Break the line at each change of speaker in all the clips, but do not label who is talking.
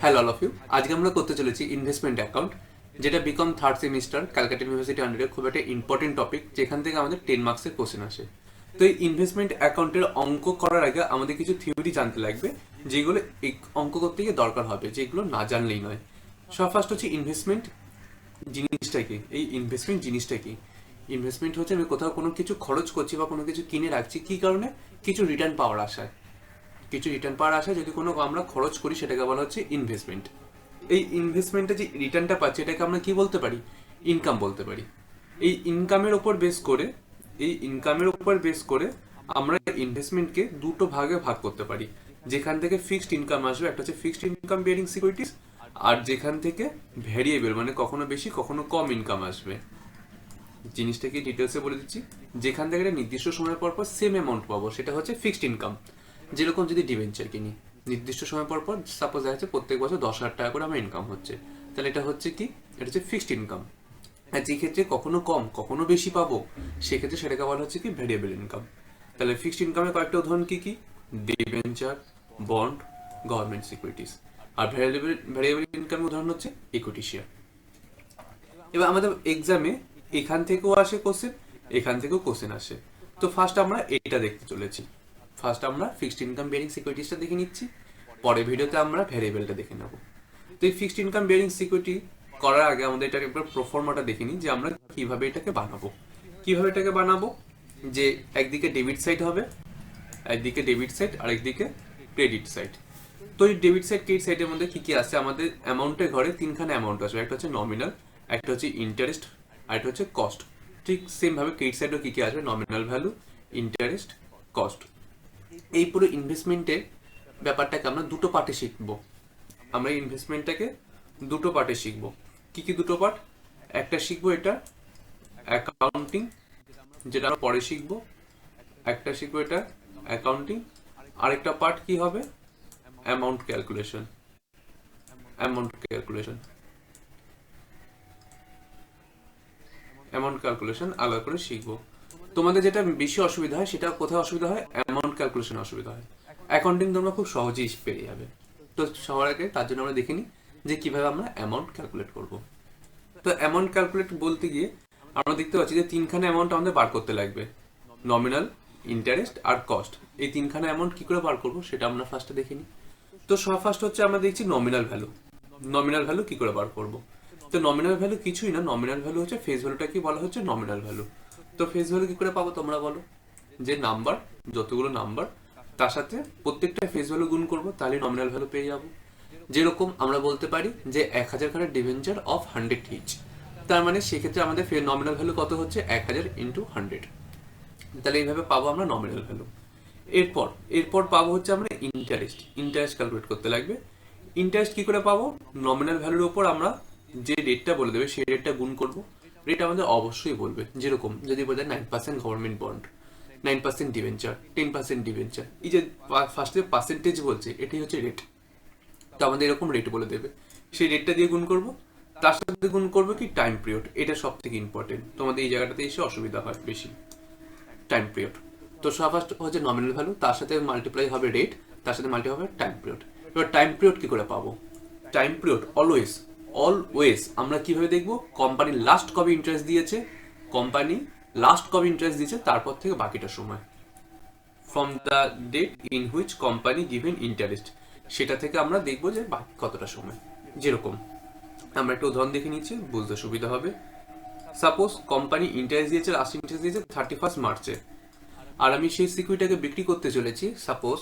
Hello all of you. আজকে আমরা করতে চলেছি ইনভেস্টমেন্ট অ্যাকাউন্ট, যেটা BCom third semester Calcutta university আন্ডারে খুব একটা ইম্পর্টেন্ট টপিক, যেখান থেকে আমাদের 10 মার্কসের কোশ্চেন আসে। তো এই ইনভেস্টমেন্ট অ্যাকাউন্টের অঙ্ক করার আগে আমাদের কিছু থিওরি জানতে লাগবে, যেগুলো এই অঙ্ক করতে গিয়ে দরকার হবে, যেগুলো না জানলেই নয়। সব ফার্স্ট হচ্ছে ইনভেস্টমেন্ট জিনিসটা কি। এই ইনভেস্টমেন্ট জিনিসটা কি? ইনভেস্টমেন্ট হচ্ছে আমি কোথাও কোনো কিছু খরচ করছি বা কোনো কিছু কিনে রাখছি, কি কারণে? কিছু রিটার্ন পাওয়ার আশায়। যদি কোনো আমরা খরচ করি, সেটাকে বলা হচ্ছে ইনভেস্টমেন্ট। এই ইনভেস্টমেন্টে যে রিটার্নটা পাচ্ছি, এটাকে আমরা কি বলতে পারি? ইনকাম বলতে পারি। এই ইনকামের ওপর বেস করে আমরা ইনভেস্টমেন্টকে দুটো ভাগে ভাগ করতে পারি। যেখান থেকে ফিক্সড ইনকাম আসবে, একটা হচ্ছে ফিক্সড ইনকাম বিয়ারিং সিকিউরিটিস, আর যেখান থেকে ভ্যারিয়েবল, মানে কখনো বেশি কখনো কম ইনকাম আসবে। জিনিসটাকে ডিটেলসে বলে দিচ্ছি। যেখান থেকে একটা নির্দিষ্ট সময় পর পর সেম অ্যামাউন্ট পাবো, সেটা হচ্ছে ফিক্সড ইনকাম। যেরকম যদি ডিবেঞ্চার কিনি, নির্দিষ্ট সময় পর পর সাপোজ দেখা যাচ্ছে প্রত্যেক বছর 10,000 টাকা করে আমার ইনকাম হচ্ছে, তাহলে এটা হচ্ছে কি? এটা হচ্ছে ফিক্সড ইনকাম। আর যে ক্ষেত্রে কখনো কম কখনো বেশি পাবো, সেক্ষেত্রে সেটাকে বলা হচ্ছে কি? Variable income. তাহলে ফিক্সড ইনকামের কয়েকটা উদাহরণ কি কি? Debenture, bond, government securities. আর ভ্যারিয়েবল ইনকামের উদাহরণ হচ্ছে ইকুইটি শেয়ার। এবার আমাদের এক্সামে এখান থেকেও আসে কোশ্চেন, এখান থেকেও কোশ্চেন আসে। তো ফার্স্ট আমরা এটা দেখতে চলেছি। ফার্স্ট আমরা ফিক্সড ইনকাম বিয়ারিং সিকিউরিটিসটা দেখে নিচ্ছি, পরের ভিডিওতে আমরা ভ্যারিয়েবলটা দেখে নেব। তো এই ফিক্সড ইনকাম বিয়ারিং সিকিউরিটি করার আগে আমাদের এটাকে একবার প্রোফর্মাটা দেখে নিই, যে আমরা কিভাবে এটাকে বানাবো। যে একদিকে ডেবিট সাইড হবে, একদিকে ডেবিট সাইড আর একদিকে ক্রেডিট সাইড। তো এই ডেবিট সাইড ক্রেডিট সাইডের মধ্যে কি কি আছে? আমাদের অ্যামাউন্টের ঘরে তিনখানা অ্যামাউন্ট আসবে। একটা হচ্ছে নমিনাল, একটা হচ্ছে ইন্টারেস্ট, আর একটা হচ্ছে কস্ট। ঠিক সেম ভাবে ক্রেডিট সাইডেও কি কি আসবে? Nominal value, interest, cost. এই পুরো ইনভেস্টমেন্টের ব্যাপারটাকে আমরা দুটো পার্টে শিখবো। আমরা ইনভেস্টমেন্টটাকে দুটো পার্টে শিখবো। কি কি দুটো পার্ট? একটা শিখবো এটা অ্যাকাউন্টিং, যেটা আমরা পরে শিখবো। একটা শিখবো এটা অ্যাকাউন্টিং, আরেকটা পার্ট কি হবে? Amount calculation. অ্যামাউন্ট ক্যালকুলেশন আলাদা করে শিখবো। তোমাদের যেটা বেশি অসুবিধা হয়, সেটা কোথায় অসুবিধা হয়? অ্যামাউন্ট ক্যালকুলেশন অসুবিধা হয়। অ্যাকাউন্টিং তোমরা খুব সহজেই পেরে যাবে। তো সবার আগে তার জন্য আমরা দেখে নিই যে কিভাবে আমরা অ্যামাউন্ট ক্যালকুলেট করব। তো অ্যামাউন্ট ক্যালকুলেট বলতে গিয়ে আমরা দেখতে পাচ্ছি যে তিনখানা অ্যামাউন্ট আমাদের বার করতে লাগবে, নমিনাল, ইন্টারেস্ট আর কস্ট। এই তিনখানা অ্যামাউন্ট কি করে বার করবো, সেটা আমরা ফার্স্টে দেখে নিই। তো ফার্স্ট হচ্ছে আমরা দেখছি নমিনাল ভ্যালু। নমিনাল ভ্যালু কি করে বার করব? তো নমিনাল ভ্যালু কিছুই না, নমিনাল ভ্যালু হচ্ছে ফেস ভ্যালুটাকে বলা হচ্ছে নমিনাল ভ্যালু। তো ফেস ভ্যালু কি করে পাবো তোমরা বলো? যে নাম্বার, যতগুলো নাম্বার, তার সাথে প্রত্যেকটা ফেস ভ্যালু গুণ করবো, তাহলে নমিনাল ভ্যালু পেয়ে যাবো। যেরকম আমরা বলতে পারি যে 1000 খানার ডিভেঞ্চার অফ 100 ইচ, তার মানে সেক্ষেত্রে আমাদের নমিনাল ভ্যালু কত হচ্ছে? 1000 ইন্টু 100। তাহলে এইভাবে পাবো আমরা নমিনাল ভ্যালু। এরপর পাবো হচ্ছে আমরা ইন্টারেস্ট ক্যালকুলেট করতে লাগবে। ইন্টারেস্ট কি করে পাবো? নমিনাল ভ্যালুর উপর আমরা যে রেটটা বলে দেবে, সেই রেটটা গুণ করব। রেট আমাদের অবশ্যই বলবে, যেরকম যদি বলে 9% গভর্নমেন্ট বন্ড, 9% ডিভেঞ্চার, 10% ডিভেঞ্চার, এই যে ফার্স্টে পার্সেন্টেজ বলছে, এটাই হচ্ছে রেট। তো আমাদের এরকম রেট বলে দেবে, সেই রেটটা দিয়ে গুণ করব। তার সাথে গুণ করবো কি? Time period. এটা সব থেকে ইম্পর্টেন্ট, তোমাদের এই জায়গাটাতে এসে অসুবিধা হয় বেশি। Time period. তো ফার্স্ট হচ্ছে নমিনাল ভ্যালু, তার সাথে মাল্টিপ্লাই হবে রেট, তার সাথে মাল্টিপ্লাই হবে টাইম পিরিয়ড। এবার টাইম পিরিয়ড কি করে পাবো? টাইম পিরিয়ড অলওয়েজ আমরা কিভাবে দেখবো? কোম্পানি লাস্ট কবে ইন্টারেস্ট দিয়েছে, তারপর থেকে বাকিটা সময়। From the date in which company given interest, সেটা থেকে আমরা দেখবো যে বাকি কতটা সময়। যেরকম আমরা একটা উদাহরণ দেখে নিচ্ছি, বুঝতে সুবিধা হবে। সাপোজ কোম্পানি ইন্টারেস্ট দিয়েছে, লাস্ট ইন্টারেস্ট দিয়েছে 31 মার্চে, আর আমি সেই সিকিউরিটিটাকে বিক্রি করতে চলেছি। সাপোজ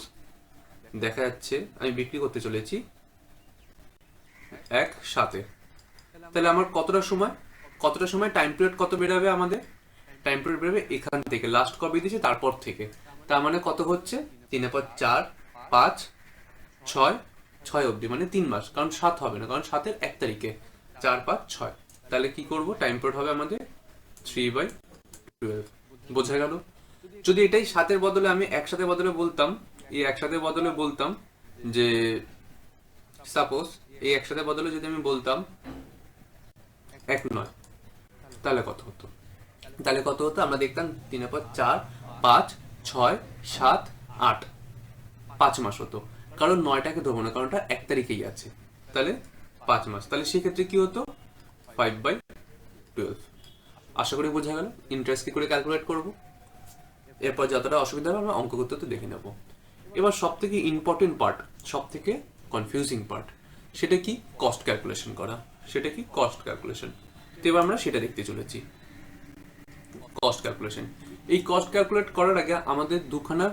দেখা যাচ্ছে আমি বিক্রি করতে চলেছি 1/7। তাহলে আমার কতটা সময় টাইম পিরিয়ড কত বেরোবে? আমাদের টাইম পিরিয়ড বেরোবে এখান থেকে, লাস্ট কবে দিয়েছে তারপর থেকে। তার মানে কত হচ্ছে? 3/4, 5, 6 অবধি, মানে 3 মাস। কারণ 7 হবে না, কারণ 7-এর 1 তারিখে 4, 5, 6। তাহলে কি করব? টাইম পিরিয়ড হবে আমাদের 3/12। বোঝা গেল? যদি এটাই 7-এর বদলে আমি একসাথে বদলে বলতাম যে সাপোজ এই একসাথে বদলে যদি আমি বলতাম 1/9, তাহলে কত হতো? আমরা দেখতাম 3/4, 5, 6, 7, 8, 5 মাস হতো। কারণ 9টাকে ধরবো না, কারণ ওটা 1 তারিখেই আছে। তাহলে 5 মাস, তাহলে সেক্ষেত্রে কি হতো 5/12। আশা করি বোঝা গেল ইন্টারেস্ট কি করে ক্যালকুলেট করব। এরপর যতটা অসুবিধা হবে আমরা অঙ্ক করতে তো দেখে নেব। এবার সব থেকে ইম্পর্টেন্ট পার্ট, সব থেকে কনফিউজিং পার্ট, সেটা কি কস্ট ক্যালকুলেশন করা। সেটা কি কস্ট ক্যালকুলেশন। তো এবার আমরা সেটা দেখতে চলেছি। কস্ট ক্যালকুলেশন, এই কস্ট ক্যালকুলেট করার আগে আমাদের দুখানা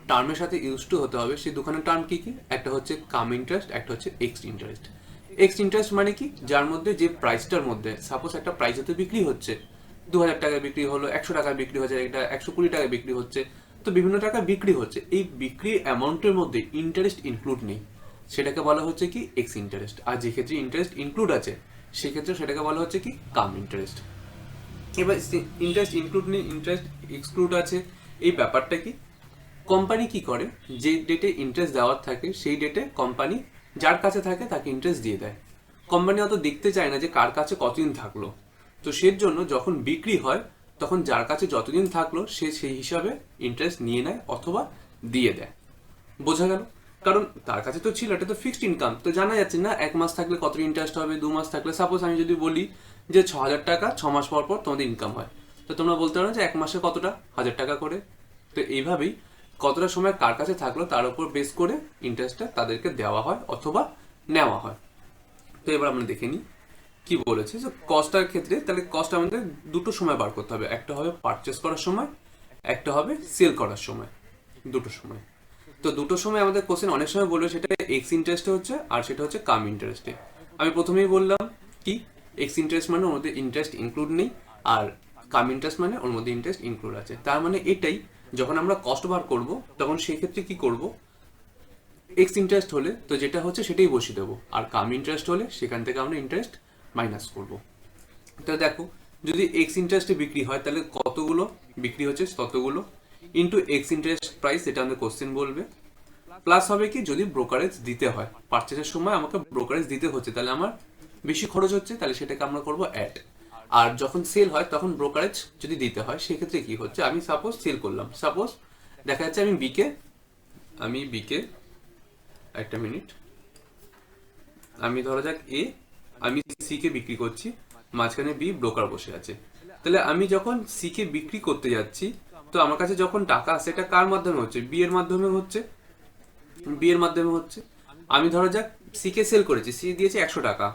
টার্মের সাথে ইউজ টু হতে হবে। সেই দুখানা টার্ম কি কি, একটা হচ্ছে কাম ইন্টারেস্ট, একটা হচ্ছে এক্স ইন্টারেস্ট। এক্স ইন্টারেস্ট মানে কি, যার মধ্যে যে প্রাইসটার মধ্যে, সাপোজ একটা প্রাইস হতে বিক্রি হচ্ছে 2000 টাকায় বিক্রি হলো, 100 টাকায় বিক্রি হচ্ছে, এটা 120 টাকায় বিক্রি হচ্ছে, তো বিভিন্ন টাকায় বিক্রি হচ্ছে, এই বিক্রি অ্যামাউন্টের মধ্যে ইন্টারেস্ট ইনক্লুড নেই, সেটাকে বলা হচ্ছে কি এক্স ইন্টারেস্ট। আর যে ক্ষেত্রে ইন্টারেস্ট ইনক্লুড আছে সেক্ষেত্রে সেটাকে বলা হচ্ছে কি কাম ইন্টারেস্ট। এবার ইন্টারেস্ট ইনক্লুড নেই, ইন্টারেস্ট এক্সক্লুড আছে, এই ব্যাপারটা কি, কোম্পানি কি করে, যে ডেটে ইন্টারেস্ট দেওয়ার থাকে সেই ডেটে কোম্পানি যার কাছে থাকে তাকে ইন্টারেস্ট দিয়ে দেয়। কোম্পানি অত দেখতে চায় না যে কার কাছে কতদিন থাকলো, তো সের জন্য যখন বিক্রি হয় তখন যার কাছে যতদিন থাকলো সে সেই হিসাবে ইন্টারেস্ট নিয়ে নেয় অথবা দিয়ে দেয়। বোঝা গেল, কারণ তার কাছে তো ছিল, এটা তো ফিক্সড ইনকাম, তো জানা যাচ্ছে না 1 মাস থাকলে কত ইন্টারেস্ট হবে, 2 মাস থাকলে, সাপোজ আমি যদি বলি যে 6000 টাকা 6 মাস পর পর তোমাদের ইনকাম হয়, তো তোমরা বলতে পারো যে 1 মাসে কতটা, 1000 টাকা করে। তো এইভাবেই কতটা সময় কার কাছে থাকলো তার উপর বেস করে ইন্টারেস্টটা তাদেরকে দেওয়া হয় অথবা নেওয়া হয়। তো এবার আমরা দেখে নিই কি বলেছে যে কস্টটার ক্ষেত্রে, তাহলে কস্ট আমাদের দুটো সময় বার করতে হবে, একটা হবে পারচেস করার সময়, একটা হবে সেল করার সময়, দুটো সময়। তো দুটো সময় আমাদের কোশ্চেন অনেক সময় বলবে সেটা এক্স ইন্টারেস্টে হচ্ছে আর সেটা হচ্ছে কাম ইন্টারেস্টে। আমি প্রথমেই বললাম কি এক্স ইন্টারেস্ট মানে ওর মধ্যে ইন্টারেস্ট ইনক্লুড নেই, আর কাম ইন্টারেস্ট মানে ওর মধ্যে ইন্টারেস্ট ইনক্লুড আছে। তার মানে এটাই, যখন আমরা কস্ট বার করব তখন সেই ক্ষেত্রে কি করব, এক্স ইন্টারেস্ট হলে তো যেটা হচ্ছে সেটাই বসিয়ে দেবো, আর কাম ইন্টারেস্ট হলে সেখান থেকে আমরা ইন্টারেস্ট মাইনাস করব। তো দেখো যদি এক্স ইন্টারেস্টে বিক্রি হয় তাহলে কতগুলো বিক্রি হচ্ছে ততগুলো, ইন্টু এক্স ইন্টারেস্ট প্রাইস, এটা আমাদের কোশ্চেন বলবে, প্লাস হবে কি যদি ব্রোকারেজ দিতে হয়, পারচেজের সময় আমাকে ব্রোকারেজ দিতে হচ্ছে, তাহলে আমার বেশি খরচ হচ্ছে, তাহলে সেটাকে আমরা করব অ্যাড। আর যখন সেল হয় তখন ব্রোকারেজ যদি দিতে হয় সেক্ষেত্রে কি হচ্ছে, আমি সাপোজ সেল করলাম, সাপোজ দেখা যাচ্ছে আমি বিকে একটা মিনিট, আমি ধরা যাক এ, আমি সি কে বিক্রি করছি, মাঝখানে বি ব্রোকার বসে আছে। তাহলে আমি যখন সি কে বিক্রি করতে যাচ্ছি তো আমার কাছে যখন টাকা আসে এটা কার মাধ্যমে হচ্ছে, বি এর মাধ্যমে হচ্ছে, বি এর মাধ্যমে হচ্ছে। আমি ধরা যাক সি কে সেল করেছি, সি দিয়েছে 100 টাকা,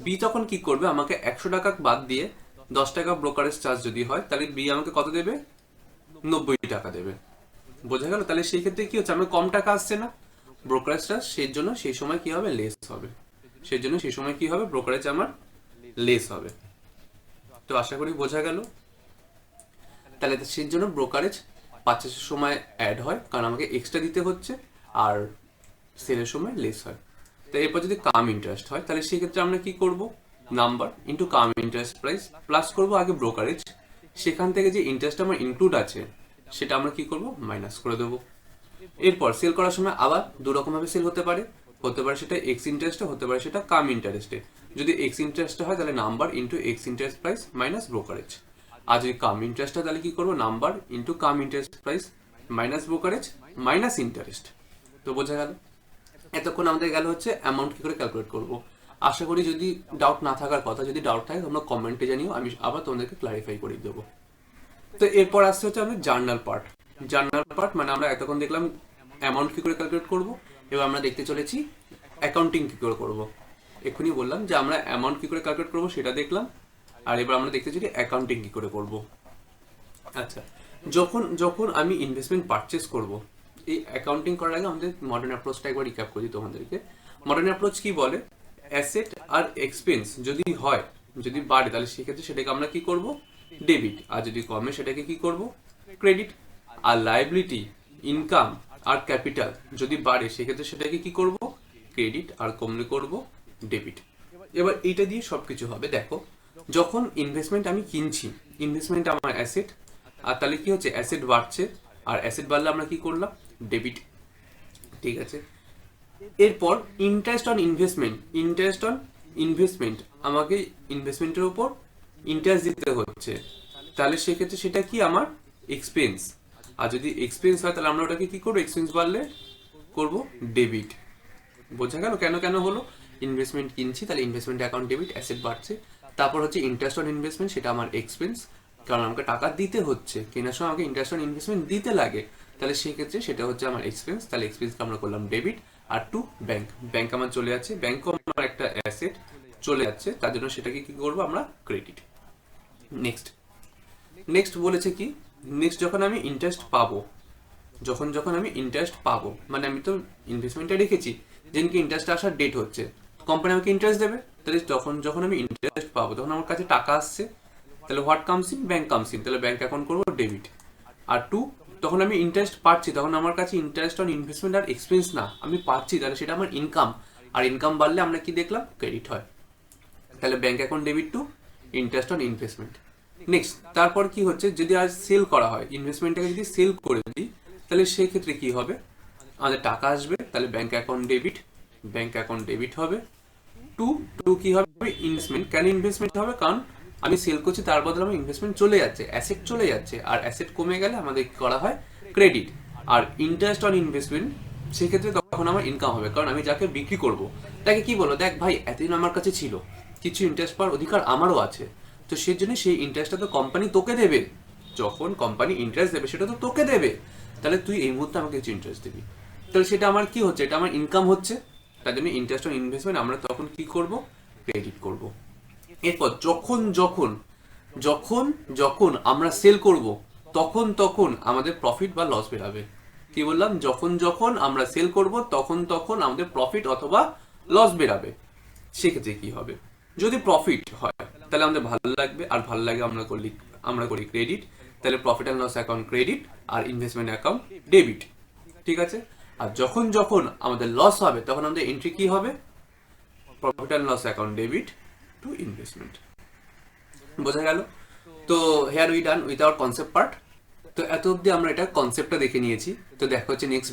বি তখন কি করবে, আমাকে 100 টাকা বাদ দিয়ে 10 টাকা ব্রোকারেজ চার্জ যদি হয় তাহলে বি আমাকে কত দেবে, 90 টাকা দেবে। বোঝা গেল, তাহলে সেই ক্ষেত্রে কি হচ্ছে, আমার কম টাকা আসছে না, ব্রোকারেজটা সেই জন্য সেই সময় কি হবে, লেস হবে, সেই জন্য সেই সময় কি হবে, ব্রোকারেজ আমার লেস হবে। তো আশা করি বোঝা গেল। তাহলে সেই জন্য ব্রোকারেজ পারচেসের সময় অ্যাড হয় কারণ আমাকে এক্সট্রা দিতে হচ্ছে, আর সেলের সময় লেস হয়। তো এরপর যদি কাম ইন্টারেস্ট হয় তাহলে সেই ক্ষেত্রে আমরা কি করব, number into cum interest price plus করব আগে ব্রোকারেজ, সেখান থেকে যে ইন্টারেস্ট আমার ইনক্লুড আছে সেটা আমরা কি করব, মাইনাস করে দেবো। এরপর সেল করার সময় আবার দু রকম ভাবে সেল হতে পারে, সেটা এক্স ইন্টারেস্টে, হতে পারে সেটা কাম ইন্টারেস্টে। যদি এক্স ইন্টারেস্টে হয় তাহলে number into ex interest price minus brokerage, আর যদি কাম ইন্টারেস্ট হয় তাহলে কি করবো, number into cum interest price minus brokerage minus interest. তো বোঝা গেল, এতক্ষণ আমাদের গেল হচ্ছে অ্যামাউন্ট কি করে ক্যালকুলেট করব। আশা করি যদি ডাউট না থাকার কথা, যদি ডাউট থাকে তোমরা কমেন্টে জানিও, আমি আবার তোমাদেরকে ক্লারিফাই করে দেবো। তো এরপর আসছে হচ্ছে আমাদের জার্নাল পার্ট। জার্নাল পার্ট মানে আমরা এতক্ষণ দেখলাম অ্যামাউন্ট কি করে ক্যালকুলেট করব, এবার আমরা দেখতে চলেছি অ্যাকাউন্টিং কি করে করব। এক্ষুনি বললাম যে আমরা অ্যামাউন্ট কি করে ক্যালকুলেট করব সেটা দেখলাম, আর এবার আমরা দেখতে চলি অ্যাকাউন্টিং কি করে করব। আচ্ছা, যখন যখন আমি ইনভেস্টমেন্ট পারচেস করব, এই অ্যাকাউন্টিং করার আগে আমাদের মডার্ন অ্যাপ্রোচটা একবার রিক্যাপ করি তোমাদেরকে। মডার্ন অ্যাপ্রোচ কি বলে, অ্যাসেট আর এক্সপেন্স যদি হয়, যদি বাড়ে তাহলে সেক্ষেত্রে সেটাকে আমরা কি করব, ডেবিট, আর যদি কমে সেটাকে কি করব, ক্রেডিট। আর লায়াবিলিটি, ইনকাম আর ক্যাপিটাল যদি বাড়ে সেক্ষেত্রে সেটাকে কি করব, ক্রেডিট, আর কমলে করব ডেবিট। এবার এইটা দিয়ে সবকিছু হবে। দেখো যখন ইনভেস্টমেন্ট আমি কিনছি, ইনভেস্টমেন্ট আমার অ্যাসেট, আর তাহলে কি হচ্ছে, অ্যাসেট বাড়ছে, আর অ্যাসেট বাড়লে আমরা কি করলাম, ডেবিট। ঠিক আছে, এরপর interest on investment, interest on investment আমাকে ইনভেস্টমেন্টের উপর ইন্টারেস্ট দিতে হচ্ছে, তাহলে সেক্ষেত্রে সেটা কি আমার এক্সপেন্স। আর যদি এক্সপেন্স হয় তাহলে আমরা ওটাকে কি করবো, এক্সপেন্স বাড়লে করব ডেবিট। বোঝা গেল কেন কেন হলো, ইনভেস্টমেন্ট কিনছি তাহলে ইনভেস্টমেন্ট অ্যাকাউন্ট ডেবিট, অ্যাসেট বাড়ছে। তারপর হচ্ছে ইন্টারেস্ট অন ইনভেস্টমেন্ট, সেটা আমার এক্সপেন্স, কারণ আমাকে টাকা দিতে হচ্ছে, কেনার সময় আমাকে ইন্টারেস্ট অন ইনভেস্টমেন্ট দিতে লাগে, তাহলে সেক্ষেত্রে সেটা হচ্ছে আমার এক্সপেন্স, তাহলে এক্সপেন্সকে আমরা করলাম ডেবিট। আর টু ব্যাংক, ব্যাংক আমার চলে যাচ্ছে, ব্যাংকও আমার একটা অ্যাসেট চলে যাচ্ছে, তার জন্য সেটাকে কি করবো আমরা ক্রেডিট। নেক্সট নেক্সট বলেছে কি, নেক্সট যখন আমি ইন্টারেস্ট পাবো, যখন আমি ইন্টারেস্ট পাবো, মানে আমি তো ইনভেস্টমেন্টটা রেখেছি, যেদিনকে ইন্টারেস্ট আসার ডেট হচ্ছে, কোম্পানি আমাকে ইন্টারেস্ট দেবে, তাহলে যখন আমি ইন্টারেস্ট পাবো তখন আমার কাছে টাকা আসছে, তাহলে what comes in, bank comes in, তাহলে ব্যাংক অ্যাকাউন্ট করবো ডেবিট। আর টু, তখন আমি ইন্টারেস্ট পাচ্ছি, তখন আমার কাছে ইন্টারেস্ট অন ইনভেস্টমেন্ট আর এক্সপেন্স না, আমি পাচ্ছি, তাহলে সেটা আমার ইনকাম, আর ইনকাম বাড়লে আমরা কি দেখলাম, ক্রেডিট হয়, তাহলে bank account debit two interest on investment. Next তারপর কি হচ্ছে, যদি আজ সেল করা হয়, ইনভেস্টমেন্টটাকে যদি সেল করে দিই, তাহলে সেই ক্ষেত্রে কি হবে, আমাদের টাকা আসবে, তাহলে bank account debit, bank account debit হবে। টু টু কি হবে, ইনভেস্টমেন্ট, কেন ইনভেস্টমেন্ট হবে, কারণ আমি সেল করছি, তার বদলে আমার ইনভেস্টমেন্ট চলে যাচ্ছে, অ্যাসেট চলে যাচ্ছে, আর অ্যাসেট কমে গেলে আমাদের করা হয় ক্রেডিট। আর ইন্টারেস্ট অন ইনভেস্টমেন্ট, সেক্ষেত্রে তখন আমার ইনকাম হবে, কারণ আমি যাকে বিক্রি করব তাকে কি বলবো, দেখ ভাই এতদিন আমার কাছে ছিল, কিছু ইন্টারেস্ট পাওয়ার অধিকার আমারও আছে, তো সেই জন্য সেই ইন্টারেস্টটা তো কোম্পানি তোকে দেবে, যখন কোম্পানি ইন্টারেস্ট দেবে সেটা তো তোকে দেবে, তাহলে তুই এই মুহূর্তে আমাকে কিছু ইন্টারেস্ট দিবি, তাহলে সেটা আমার কি হচ্ছে, এটা আমার ইনকাম হচ্ছে, তার জন্য ইন্টারেস্ট অন ইনভেস্টমেন্ট আমরা তখন কি করব, ক্রেডিট করব। এরপর যখন যখন যখন যখন আমরা সেল করব, তখন তখন আমাদের প্রফিট বা লস বেরাবে। কি বললাম, যখন যখন আমরা সেল করব তখন তখন আমাদের প্রফিট অথবা লস বেরাবে। সেক্ষেত্রে কি হবে, যদি প্রফিট হয় তাহলে আমাদের ভালো লাগবে, আর ভালো লাগে আমরা করি ক্রেডিট, তাহলে profit and loss account credit, আর ইনভেস্টমেন্ট অ্যাকাউন্ট ডেবিট, ঠিক আছে। আর যখন যখন আমাদের লস হবে তখন আমাদের এন্ট্রি কি হবে, profit and loss account debit to investment. বোঝা গেল? তো here we done with our concept part. তো এত অবধি আমরা এটা কনসেপ্টটা দেখে নিয়েছি, তো দেখা হচ্ছে নেক্সট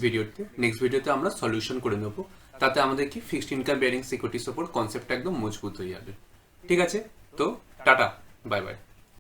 ভিডিওতে আমরা সলিউশন করে নেবো, তাতে আমাদের কি ফিক্সড ইনকাম বেয়ারিং সিকিউরিটির উপর কনসেপ্টটা একদম মজবুত হয়ে যাবে। ঠিক আছে, তো টাটা, বাই বাই।